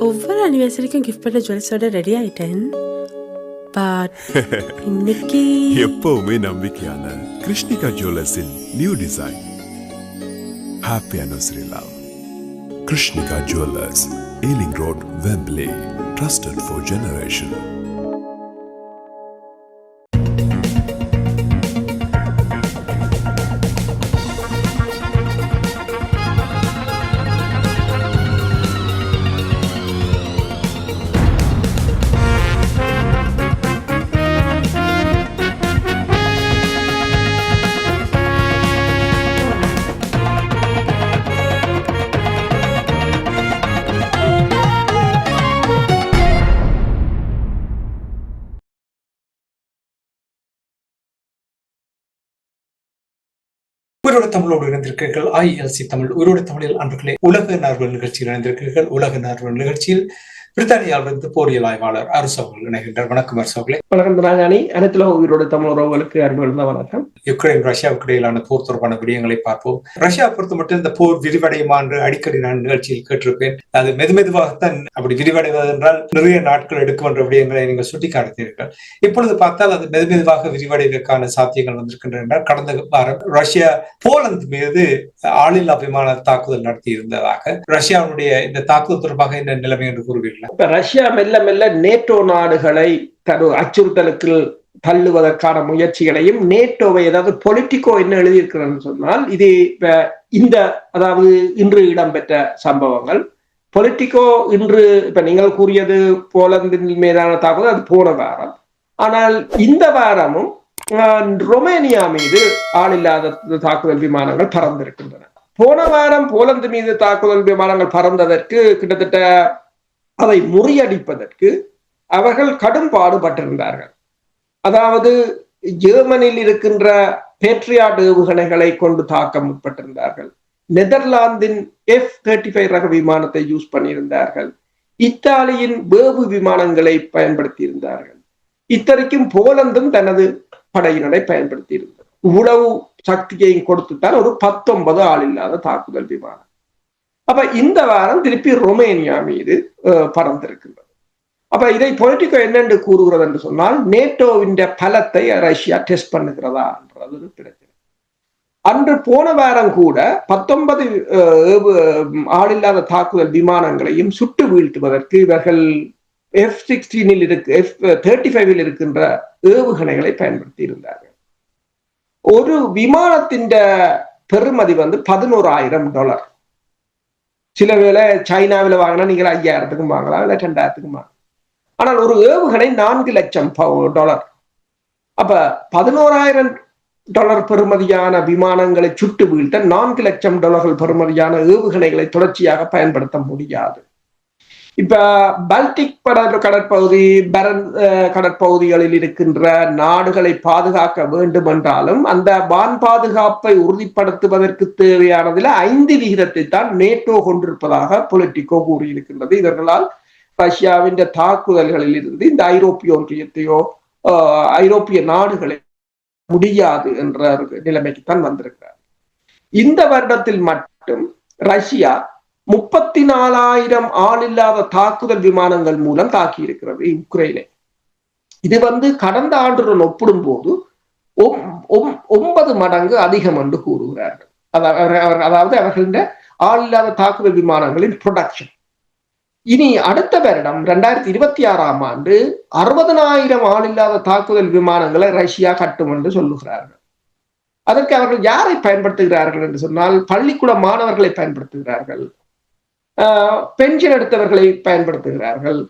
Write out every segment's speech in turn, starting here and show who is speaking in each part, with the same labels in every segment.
Speaker 1: ஒவ்வொரு அனிவர்சரிக்கும் கிஃப்ட் பண்ண ஜுவல்ஸோட ரெடி ஆயிட்டேன். பட் இன்னைக்கு
Speaker 2: எப்பவுமே நம்பிக்கையான கிருஷ்ணிகா ஜுவல்லர்ஸின் new design. Happy anniversary love. Krishnika jewellers, Ealing road, Wembley. Trusted for generation.
Speaker 3: உயிரோட தமிழோடு இணைந்திருக்கிறீர்கள். IELTS தமிழ் உயிரோட தமிழில் அன்பர்களே, உலக நார்வல் நிகழ்ச்சியில் இணைந்திருக்கிறீர்கள். உலக நார்வல் நிகழ்ச்சியில் பிரித்தானியாவிலிருந்து போரியல் ஆய்வாளர் அரசு அவர்கள் இணைகின்றார். வணக்கம் அரசு அவர்களே.
Speaker 4: வணக்கம் ராஜாணி. அனைத்துல உயிரோட தமிழ் உறவுகளுக்கு அன்புள்ள வணக்கம்.
Speaker 3: யுக்ரைன் ரஷ்யாவுக்கு இடையிலான போர் தொடர்பான விடயங்களை பார்ப்போம். ரஷ்யா பொறுத்த மட்டும் இந்த போர் விரிவடையுமா என்று அடிக்கடி நான் நிகழ்ச்சியில் கேட்டிருப்பேன். அது மெதுமெதுவாகத்தான் அப்படி விரிவடைவது என்றால் நிறைய நாட்கள் எடுக்கும் என்ற விடயங்களை நீங்கள் சுட்டிக்காட்டினீர்கள். இப்பொழுது பார்த்தால் அது மெதுமெதுவாக விரிவடைவதற்கான சாத்தியங்கள் வந்திருக்கின்றன என்றால், கடந்த வாரம் ரஷ்யா போலந்து மீது ஆளில்லா விமான தாக்குதல் நடத்தி இருந்ததாக ரஷ்யாவுடைய இந்த தாக்குதல் தொடர்பாக என்ன நிலைமை என்று கூறுவீர்கள்?
Speaker 4: இப்ப ரஷ்யா மெல்ல மெல்ல நேட்டோ நாடுகளை அச்சுறுத்தலுக்கு தள்ளுவதற்கான முயற்சிகளையும், நேட்டோவை ஏதாவது பொலிட்டிகோ என்ன எழுதியிருக்கிறன்னு சொன்னால், இது இந்த அதாவது இன்று இடம்பெற்ற சம்பவங்கள். பொலிட்டிகோ இன்று இப்ப நீங்கள் கூறியது போலந்தின் மீதான தாக்குதல், அது போன வாரம். ஆனால் இந்த வாரமும் ரொமேனியா மீது ஆளில்லாத தாக்குதல் விமானங்கள் பறந்திருக்கின்றன. போன வாரம் போலந்து மீது தாக்குதல் விமானங்கள் பறந்ததற்கு கிட்டத்தட்ட அதை முறியடிப்பதற்கு அவர்கள் கடும் பாடுபட்டிருந்தார்கள். அதாவது ஜெர்மனியில் இருக்கின்ற பேட்ரியாட் ஏவுகணைகளை கொண்டு தாக்க முற்பட்டிருந்தார்கள். நெதர்லாந்தின் F-35 ரக விமானத்தை யூஸ் பண்ணியிருந்தார்கள். இத்தாலியின் வேவு விமானங்களை பயன்படுத்தி இருந்தார்கள். இத்தனைக்கும் போலந்தும் தனது படையினரை பயன்படுத்தி இருந்தது. இவ்வளவு சக்தியையும் கொடுத்துத்தான் ஒரு 19 ஆளில்லாத தாக்குதல் விமானம். அப்ப இந்த வாரம் திருப்பி ரொமேனியா மீது பறந்திருக்கின்றது. அப்ப இதை பொலிட்டிக்கோ என்னென்று கூறுகிறது என்று சொன்னால், நேட்டோவின் பலத்தை ரஷ்யா டெஸ்ட் பண்ணுகிறதா என்றது ஒரு பிரச்சனை. அன்று போன வாரம் கூட 19 ஆளில்லாத தாக்குதல் விமானங்களையும் சுட்டு வீழ்த்துவதற்கு இவர்கள் F-16 F-35 இருக்கின்ற ஏவுகணைகளை பயன்படுத்தி இருந்தார்கள். ஒரு விமானத்தின் பெறுமதி $11,000. சில வேளை சைனாவில் வாங்கினா நீங்கள் 5,000க்கும் வாங்கலாம், இல்லை 2,000க்கும் வாங்கலாம். ஆனால் ஒரு ஏவுகணை $4 லட்சம். அப்ப $11,000 பெறுமதியான விமானங்களை சுட்டு வீழ்த்த $4 லட்சம் பெறுமதியான ஏவுகணைகளை தொடர்ச்சியாக பயன்படுத்த முடியாது. இப்ப பல்டிக் கடற்பகுதி, கடற்பகுதிகளில் இருக்கின்ற நாடுகளை பாதுகாக்க வேண்டும் என்றாலும் அந்த வான் பாதுகாப்பை உறுதிப்படுத்துவதற்கு தேவையானதில் 5% தான் நேட்டோ கொண்டிருப்பதாக பொலிட்டிக்கோ கூறியிருக்கின்றது. இவர்களால் ரஷ்யாவின் தாக்குதல்களில் இருந்து இந்த ஐரோப்பிய ஒன்றியத்தையோ ஐரோப்பிய நாடுகளை முடியாது என்ற நிலைமைக்குத்தான் வந்திருக்கிறார். இந்த வருடத்தில் மட்டும் ரஷ்யா 34,000 ஆளில்லாத தாக்குதல் விமானங்கள் மூலம் தாக்கி இருக்கிறது உக்ரைனை. இது கடந்த ஆண்டுடன் ஒப்பிடும் போது 9 மடங்கு அதிகம் என்று கூறுகிறார்கள். அதாவது அவர்களின் ஆளில்லாத தாக்குதல் விமானங்களின் ப்ரொடக்ஷன். இனி அடுத்த வருடம் 2026ஆம் ஆண்டு 60,000 ஆளில்லாத தாக்குதல் விமானங்களை ரஷ்யா கட்டும் என்று சொல்லுகிறார்கள். அதற்கு அவர்கள் யாரை பயன்படுத்துகிறார்கள் என்று சொன்னால், பள்ளிக்கூட மாணவர்களை பயன்படுத்துகிறார்கள், பென்ஷன் எடுத்தவர்களை பயன்படுத்துகிறார்கள்,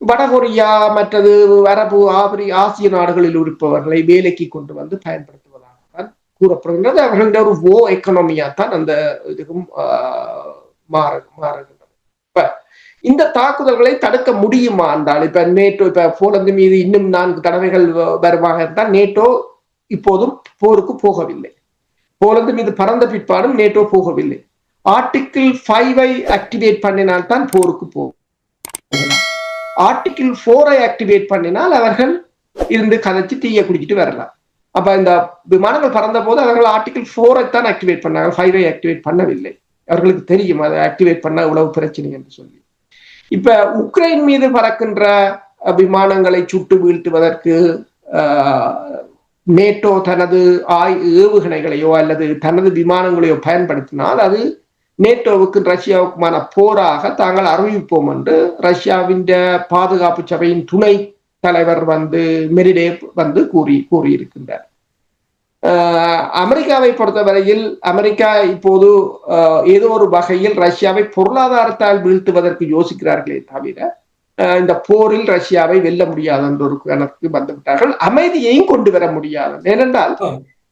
Speaker 4: வடகொரியா மற்றது அரபு ஆசிய நாடுகளில் இருப்பவர்களை வேலைக்கு கொண்டு வந்து பயன்படுத்துவதாகத்தான் கூறப்படுகின்றது. அவர்களுடைய ஒரு எக்கனாமியா தான் அந்த இதுக்கும் மாறுகின்றது. இப்ப இந்த தாக்குதல்களை தடுக்க முடியுமா என்றால், இப்ப நேட்டோ போலந்து மீது இன்னும் 4 தடவைகள் வருவாக இருந்தால் நேட்டோ இப்போதும் போருக்கு போகவில்லை. போலந்து மீது பறந்த பிற்பாடும் நேட்டோ போகவில்லை. ஆர்டிகிள் 5 ஆக்டிவேட் பண்ணினால்தான் போருக்கு போகும். ஆர்டிகிள் 4 ஆக்டிவேட் பண்ணினால் அவர்கள் இருந்து கதைச்சு தீய குடிச்சிட்டு வரலாம். அப்ப இந்த விமானங்கள் பறந்த போது அவர்கள் ஆர்டிகிள் 4 தான் ஆக்டிவேட் பண்ணாங்க, 5 ஆக்டிவேட் பண்ணவில்லை. அவர்களுக்கு தெரியும் அதை ஆக்டிவேட் பண்ண இவ்வளவு பிரச்சனை என்று சொல்லி. இப்ப உக்ரைன் மீது பறக்கின்ற விமானங்களை சுட்டு வீழ்த்துவதற்கு நேட்டோ தனது ஏவுகணைகளையோ அல்லது தனது விமானங்களையோ பயன்படுத்தினால் அது நேட்டோவுக்கு ரஷ்யாவுக்குமான போராக தாங்கள் அறிவிப்போம் என்று ரஷ்யாவின் பாதுகாப்பு சபையின் துணை தலைவர் மெரிடேவ் கூறியிருக்கின்றார். அமெரிக்காவை பொறுத்தவரையில் அமெரிக்கா இப்போது ஏதோ ஒரு வகையில் ரஷ்யாவை பொருளாதாரத்தால் வீழ்த்துவதற்கு யோசிக்கிறார்களே தவிர இந்த போரில் ரஷ்யாவை வெல்ல முடியாது என்ற ஒரு கணக்கு வந்துவிட்டார்கள். அமைதியையும் கொண்டு வர முடியாது. ஏனென்றால்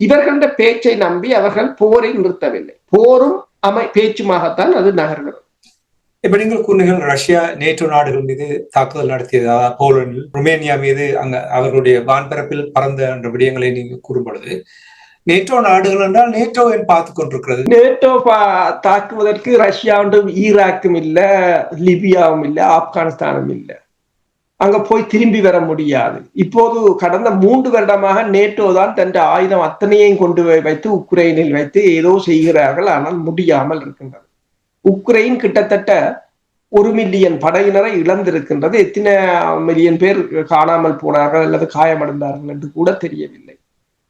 Speaker 4: இவர்கள பேச்சை நம்பி அவர்கள் போரை நிறுத்தவில்லை. போரும் பேச்சுமாகத்தான் அது நகர்கிறது.
Speaker 3: இப்ப நீங்கள் கூறுங்கள் ரஷ்யா நேட்டோ நாடுகள் மீது தாக்குதல் நடத்தியதா, போலந்தில் ருமேனியா மீது அங்க அவர்களுடைய வான்பரப்பில் பறந்த என்ற விடயங்களை நீங்க கூறும் பொழுது நேட்டோ நாடுகள் என்றால் நேட்டோ பார்த்துக் கொண்டிருக்கிறது.
Speaker 4: நேட்டோ தாக்குவதற்கு ரஷ்யா ஈராக்கும் இல்ல, லிபியாவும் இல்ல, ஆப்கானிஸ்தானும் இல்ல. அங்க போய் திரும்பி வர முடியாது. இப்போது கடந்த 3 வருடமாக நேட்டோ தான் தன் ஆயுதம் அத்தனையும் கொண்டு வைத்து உக்ரைனில் வைத்து ஏதோ செய்கிறார்கள். ஆனால் முடியாமல் இருக்கின்றது. உக்ரைன் கிட்டத்தட்ட 1 மில்லியன் படையினரை இழந்திருக்கின்றது. எத்தனை மில்லியன் பேர் காணாமல் போனார்கள் அல்லது காயமடைந்தார்கள் என்று கூட தெரியவில்லை.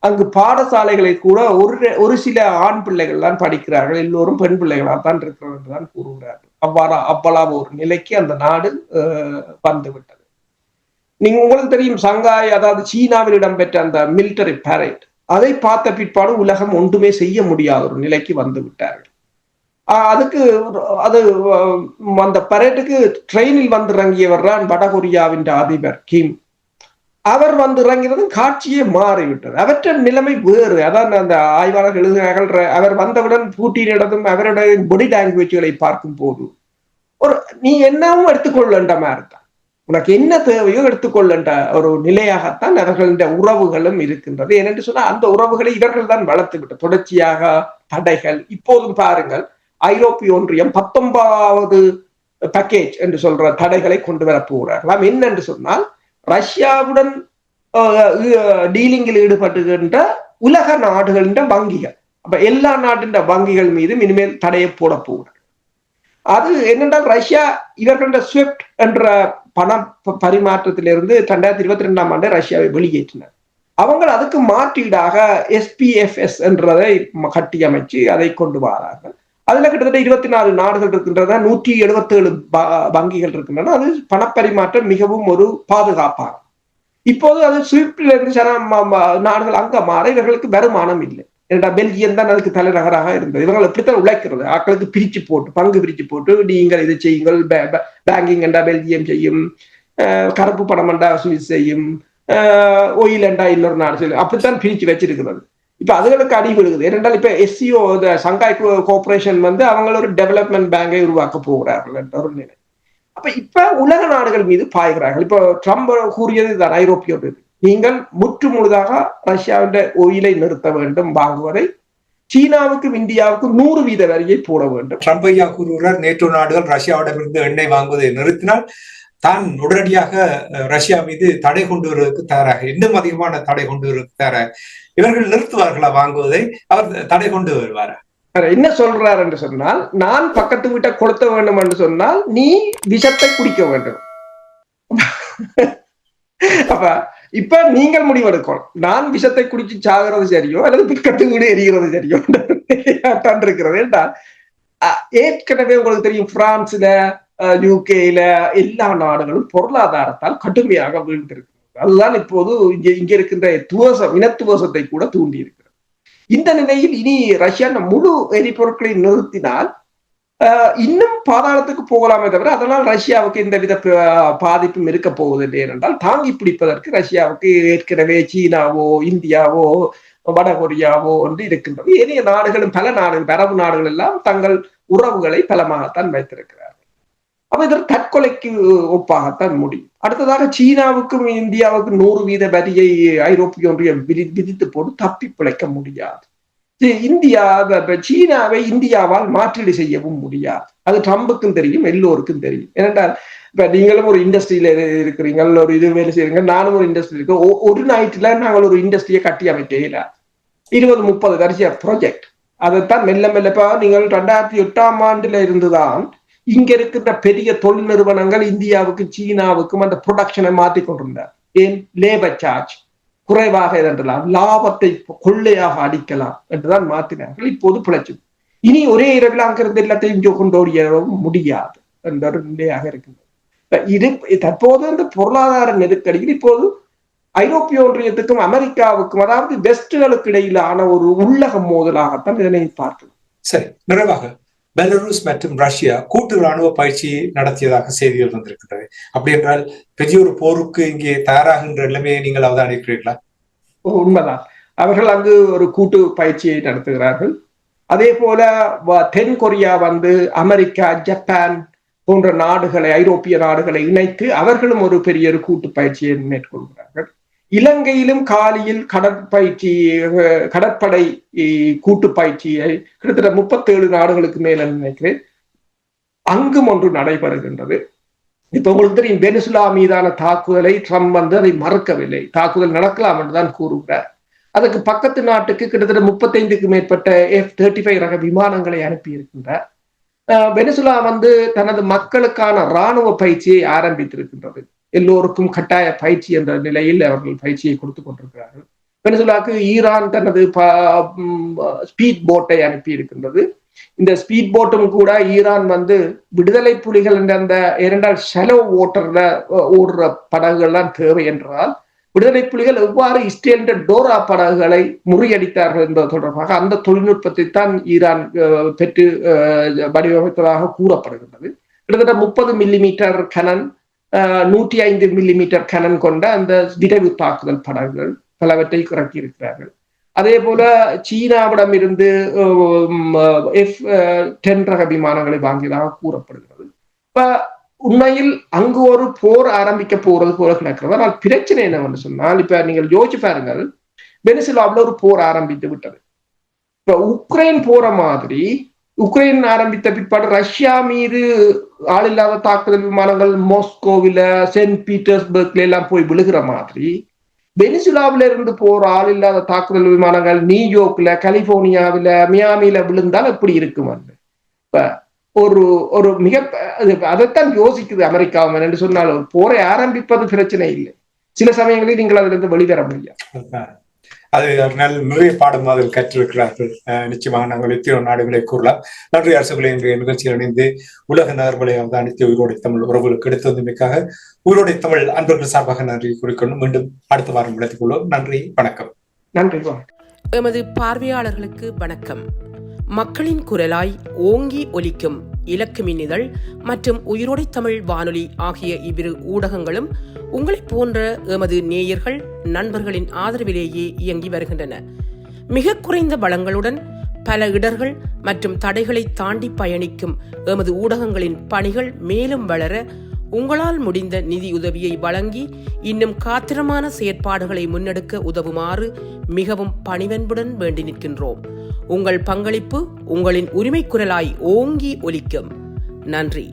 Speaker 4: அங்கு பாடசாலைகளை கூட ஒரு சில ஆண் பிள்ளைகள் தான் படிக்கிறார்கள், எல்லோரும் பெண் பிள்ளைகளால் தான் இருக்கிறார்கள் என்றுதான் கூறுகிறார்கள். அவ்வளவு ஒரு நிலைக்கு அந்த நாடு வந்துவிட்டது. நீங்க உங்களுக்கு தெரியும், சங்காய் அதாவது சீனாவில் இடம்பெற்ற அந்த மிலிட்டரி பரேட், அதை பார்த்த பிற்பாடு உலகம் ஒன்றுமே செய்ய முடியாத ஒரு நிலைக்கு வந்து விட்டார்கள். அதுக்கு அந்த பரேட்டுக்கு ட்ரெயினில் வந்து இறங்கியவர் தான் வடகொரியாவின் அதிபர் கிம். அவர் வந்து இறங்கிறதும் காட்சியே மாறிவிட்டது. அவற்ற நிலைமை வேறு. அதான் அந்த ஆய்வாளர்கள் எழுதுகிறார்கள், அவர் வந்தவுடன் பூட்டினிடதும் அவருடைய பாடி லாங்குவேஜ்களை பார்க்கும் போது நீ என்னவும் எடுத்துக்கொள்ளன்ற மாதிரி தான், உனக்கு என்ன தேவையோ எடுத்துக்கொள்ளன்ற ஒரு நிலையாகத்தான் அவர்களுடைய உறவுகளும் இருக்கின்றது. ஏனென்று சொன்னா அந்த உறவுகளை இவர்கள் தான் வளர்த்து விட்ட தொடர்ச்சியாக தடைகள். இப்போதும் பாருங்கள், ஐரோப்பிய ஒன்றியம் 19வது பேக்கேஜ் என்று சொல்ற தடைகளை கொண்டு வர போகிறார்களாம். என்னென்று சொன்னால் ரஷ்யாவுடன் டீலிங்கில் ஈடுபட்டுகின்ற உலக நாடுகளின் வங்கிகள், அப்ப எல்லா நாட்டின் வங்கிகள் மீதும் இனிமேல் தடையை போட போகிறார். அது என்னென்றால் ரஷ்யா இவர்கள ஸ்விஃப்ட் என்ற பண பரிமாற்றத்திலிருந்து 2022ஆம் ஆண்டு ரஷ்யாவை வெளியேற்றினர். அவங்க அதுக்கு மாற்றீடாக SPFS என்றதை கட்டியமைச்சு அதை கொண்டு வரார்கள். அதுல கிட்டத்தட்ட 24 நாடுகள் இருக்கின்றன, 177 வங்கிகள் இருக்கின்றன. அது பணப்பரிமாற்றம் மிகவும் ஒரு பாதுகாப்பாகும். இப்போது அது ஸ்விஃப்ட்ல இருந்து நாடுகள் அங்க மாற இவர்களுக்கு வருமானம் இல்லை. ஏன்னா பெல்ஜியம் தான் அதுக்கு தலைநகராக இருந்தது. இவங்களை எப்படித்தான் உழைக்கிறது, ஆக்களுக்கு பிரிச்சு போட்டு பங்கு பிரிச்சு போட்டு நீங்கள் இதை செய்யுங்கள், பேங்கிங் என்றா பெல்ஜியம் செய்யும், கருப்பு பணம் என்றா சுவிஸ் செய்யும், ஒயில் என்றா இன்னொரு நாடு செய்யும், அப்படித்தான் பிரிச்சு வச்சிருக்கிறது. இப்ப அதுகளுக்கு அடி விழுகுது. ஏனென்றால் இப்ப SCO சங்காய் கோஆபரேஷன் அவங்க ஒரு டெவலப்மெண்ட் பேங்கை உருவாக்க போகிறார்கள் என்ற ஒரு நிலை. அப்ப இப்ப உலக நாடுகள் மீது பாய்கிறார்கள். இப்ப ட்ரம்ப் கூறியது தான், ஐரோப்பிய நீங்கள் முற்று முழுதாக ரஷ்யாவின் ஒயிலை நிறுத்த வேண்டும் வாங்குவதை, சீனாவுக்கும் இந்தியாவுக்கும் 100% வரியை போட வேண்டும்.
Speaker 3: ட்ரம்ப் ஐயா கூறுகிறார், நேட்டோ நாடுகள் ரஷ்யாவிடமிருந்து எண்ணெய் வாங்குவதை நிறுத்தினால் தான் உடனடியாக ரஷ்யா மீது தடை கொண்டு வருவதற்கு தயாராக, இன்னும் அதிகமான தடை கொண்டு வருவதற்கு தயாராக. இவர்கள் நிறுத்துவார்களா வாங்குவதை? அவர் தடை கொண்டு வருவாரா?
Speaker 4: என்ன சொல்றார் என்று சொன்னால், நான் பக்கத்து வீட்டை கொளுத்த வேண்டும் என்று சொன்னால் நீ விஷத்தை குடிக்க வேண்டும். அப்ப இப்ப நீங்கள் முடிவெடுக்கணும், நான் விஷத்தை குடிச்சு சாகிறது சரியோ அல்லது பக்கத்து வீடு எரிகிறது சரியோ இருக்கிறது என்றால், ஏற்கனவே உங்களுக்கு தெரியும், பிரான்ஸ்ல UK எல்லா நாடுகளும் பொருளாதாரத்தால் கடுமையாக வீழ்ந்திருக்கு. அதுதான் இப்போது இங்க இருக்கின்ற இனத்துவசத்தை கூட தூண்டி இருக்கிறது. இந்த நிலையில் இனி ரஷ்யா முழு எரிபொருட்களை நிறுத்தினால் இன்னும் பாதாளத்துக்கு போகலாமே தவிர அதனால் ரஷ்யாவுக்கு எந்தவித பாதிப்பும் இருக்க போவதில்லை. ஏனென்றால் தாங்கி பிடிப்பதற்கு ரஷ்யாவுக்கு ஏற்கனவே சீனாவோ இந்தியாவோ வடகொரியாவோ என்று இருக்கின்றது. ஏனைய நாடுகளும் பல நாடுகள், அரபு நாடுகள் எல்லாம் தங்கள் உறவுகளை பலமாகத்தான் வைத்திருக்கிறார்கள். அப்ப இதற்கு தற்கொலைக்கு ஒப்பாகத்தான் முடியும். அடுத்ததாக சீனாவுக்கும் இந்தியாவுக்கும் 100% வரியை ஐரோப்பிய ஒன்றியம் விதித்து போட்டு தப்பி பிழைக்க முடியாது. சீனாவை இந்தியாவால் மாற்றீடு செய்யவும் முடியாது. அது ட்ரம்புக்கும் தெரியும், எல்லோருக்கும் தெரியும். ஏனென்றால் இப்ப நீங்களும் ஒரு இண்டஸ்ட்ரியில இருக்கிறீங்க, ஒரு இது வேலை செய்யறீங்க, நானும் ஒரு இண்டஸ்ட்ரி இருக்கு. ஒரு நைட்ல நாங்கள் ஒரு இண்டஸ்ட்ரியை கட்டி அமைக்கல, 20-30 வருஷ ப்ராஜெக்ட். அதைத்தான் மெல்ல மெல்லப்பா நீங்கள் 2008ஆம் ஆண்டுல இருந்துதான் இங்க இருக்கின்ற பெரிய தொழில் நிறுவனங்கள் இந்தியாவுக்கும் சீனாவுக்கும் அந்த ப்ரொடக்ஷனை மாற்றி கொண்டிருந்தார். ஏன்? லேபர் சார்ஜ் குறைவாக இருந்தலாம், லாபத்தை கொள்ளையாக அடிக்கலாம் என்றுதான் மாற்றினார்கள். இப்போது பிழைச்சு இனி ஒரே இரவில் அங்கிருந்து எல்லாத்தையும் இங்கே கொண்டோடிய முடியாது என்ற ஒரு நிலையாக இருக்கின்றது. இது தற்போது அந்த பொருளாதார நெருக்கடியில் இப்போது ஐரோப்பிய ஒன்றியத்துக்கும் அமெரிக்காவுக்கும், அதாவது வெஸ்டுகளுக்கு இடையிலான ஒரு உள்ளக மோதலாகத்தான் இதனை பார்க்கலாம்.
Speaker 3: சரி, நிறைவாக பெலருஸ் மற்றும் ரஷ்யா கூட்டு ராணுவ பயிற்சி நடத்தியதாக செய்திகள் வந்திருக்கின்றது. அப்படி என்றால் பெரிய ஒரு போருக்கு இங்கே தயாராகின்ற நிலைமையை நீங்கள் அவதானிக்கிறீர்களா?
Speaker 4: உண்மைதான், அவர்கள் அங்கு ஒரு கூட்டு பயிற்சியை நடத்துகிறார்கள். அதே போல தென் கொரியா அமெரிக்கா, ஜப்பான் போன்ற நாடுகளை, ஐரோப்பிய நாடுகளை இணைத்து அவர்களும் ஒரு பெரிய ஒரு கூட்டு பயிற்சியை மேற்கொள்கிறார்கள். இலங்கையிலும் காலியில் கடற்படை கூட்டு பயிற்சியை கிட்டத்தட்ட 37 நாடுகளுக்கு மேல நினைக்கிறேன் அங்கும் ஒன்று நடைபெறுகின்றது. இப்ப உங்களுக்கு தெரியும், வெனிசுலா மீதான தாக்குதலை ட்ரம்ப் அதை மறக்கவில்லை. தாக்குதல் நடக்கலாம் என்றுதான் கூறுகிறார். அதுக்கு பக்கத்து நாட்டுக்கு கிட்டத்தட்ட 35க்கு மேற்பட்ட F-35 ரக விமானங்களை அனுப்பி இருக்கின்றார். வெனிசுலா தனது மக்களுக்கான இராணுவ பயிற்சியை ஆரம்பித்திருக்கின்றது. எல்லோருக்கும் கட்டாய பயிற்சி என்ற நிலையில் அவர்கள் பயிற்சியை கொடுத்துக் கொண்டிருக்கிறார்கள். வெனிசுலாவுக்கு ஈரான் தனது ஸ்பீட் போட்டை அனுப்பி இருக்கின்றது. இந்த ஸ்பீட் போட்டும் கூட ஈரான் விடுதலை புலிகள் என்ற அந்த 2 ஷெலோ ஓட்டர்ல ஓடுற படகுகள்லாம் தேவை என்றால் விடுதலை புலிகள் எவ்வாறு இஸ்ரேல் டோரா படகுகளை முறியடித்தார்கள் என்பது தொடர்பாக அந்த தொழில்நுட்பத்தை தான் ஈரான் பெற்று வடிவமைத்ததாக கூறப்படுகின்றது. கிட்டத்தட்ட 30 மில்லிமீட்டர் கனன், 105 மில்லிமீட்டர் கனன் கொண்ட அந்த விரைவு தாக்குதல் படகுகள் பலவற்றை இறக்கி இருக்கிறார்கள். அதே போல சீனாவிடம் இருந்து F-10 ரக விமானங்களை வாங்கியதாக கூறப்படுகிறது. இப்ப உண்மையில் அங்கு ஒரு போர் ஆரம்பிக்க போறது போல கிடக்கிறது. ஆனால் பிரச்சனை என்னவென்று சொன்னால், இப்ப நீங்கள் யோசிச்சு பாருங்கள், வெனிசுலாவில் ஒரு போர் ஆரம்பித்து விட்டது. இப்ப உக்ரைன் போற மாதிரி உக்ரைன் ஆரம்பித்த பிற்பாடு ரஷ்யா மீது ஆளில்லாத தாக்குதல் விமானங்கள் மாஸ்கோவில, சென்ட் பீட்டர்ஸ்பர்க்ல எல்லாம் போய் விழுகிற மாதிரி வெனிசுலாவில இருந்து போற ஆளில்லாத தாக்குதல் விமானங்கள் நியூயார்க்ல, கலிபோர்னியாவில, மியாமியில விழுந்தால் எப்படி இருக்கும்? இப்ப ஒரு மிக அதைத்தான் யோசிக்குது அமெரிக்காவும். என்று சொன்னால் ஒரு போரை ஆரம்பிப்பது பிரச்சனை இல்லை, சில சமயங்களில் நீங்கள் அதுல இருந்து வெளிவர முடியாது.
Speaker 3: அது நிறைய பாடம் அதில் கற்றிருக்கிறார்கள். நிச்சயமாக நாங்கள் எத்தனையோ நாடுகளை கூறலாம். நன்றி அரசுகளை இன்றைய நிகழ்ச்சியில் இணைந்து உலக நகர்வுகளை அவதானித்து உயிரோடை தமிழ் உறவுகளுக்கு எடுத்து வந்தமைக்காக உயிரோடை தமிழ் அன்பர்கள் சார்பாக நன்றி கூறிக்கொண்டு மீண்டும் அடுத்த வாரம் விளத்திக் கொள்வோம். நன்றி, வணக்கம்.
Speaker 4: நன்றி, வணக்கம்.
Speaker 1: எமது பார்வையாளர்களுக்கு வணக்கம். மக்களின் குரலாய் ஓங்கி ஒலிக்கும் இலக்கு மின்னிதழ் மற்றும் உயிரோடை தமிழ் வானொலி ஆகிய இவ்விரு ஊடகங்களும் உங்களைப் போன்ற எமது நேயர்கள், நண்பர்களின் ஆதரவிலேயே இயங்கி வருகின்றன. மிக குறைந்த வளங்களுடன் பல இடர்கள் மற்றும் தடைகளை தாண்டி பயணிக்கும் எமது ஊடகங்களின் பணிகள் மேலும் வளர உங்களால் முடிந்த நிதி உதவியை வழங்கி இன்னும் காத்திரமான செயற்பாடுகளை முன்னெடுக்க உதவுமாறு மிகவும் பணிவன்புடன் வேண்டி நிற்கின்றோம். உங்கள் பங்களிப்பு உங்களின் உரிமை குரலாய் ஓங்கி ஒலிக்கும். நன்றி.